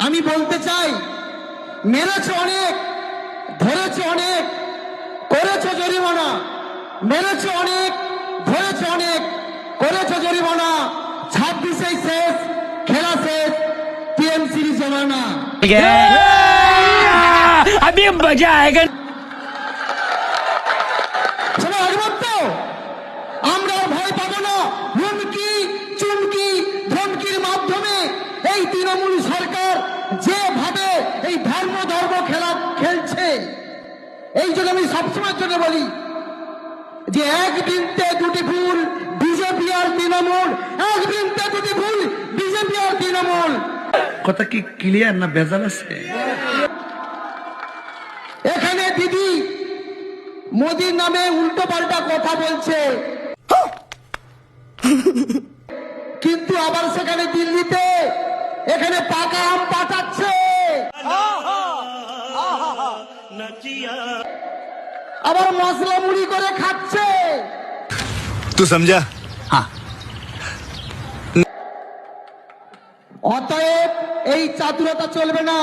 আমি বলতে চাই, মেরেছে অনেক, ধরেছে অনেক, করেছে জরিমানা, মেরেছে অনেক, ধরেছে অনেক, করেছে জরিমানা, 26 শেষ, খেলা শেষ, টিএমসির জমানা। अभी मजा आएगा। আমরা ভয় পাবো না। হুমকি, চুমকি, ধমকির মাধ্যমে এই তৃণমূল সরকার যেভাবে এই ধর্ম খেলা খেলছে, এই জন্য আমি সবসময় জন্য বলি যে এক বৃন্তে দুটি ফুল, বিজেপি আর তৃণমূল, এক বৃন্তে দুটি ফুল, বিজেপি আর তৃণমূল। কথা কি ক্লিয়ার না ভেজাল আছে? এখানে দিদি মোদির নামে উল্টো পাল্টা কথা বলছে, কিন্তু আবার সেখানে দিল্লিতে এখানে পাকা আম পাঠাচ্ছে, আবার মশলা মুড়ি করে খাচ্ছে। तू समझा? हाँ। অতএব এই চাতুরতা চলবে না।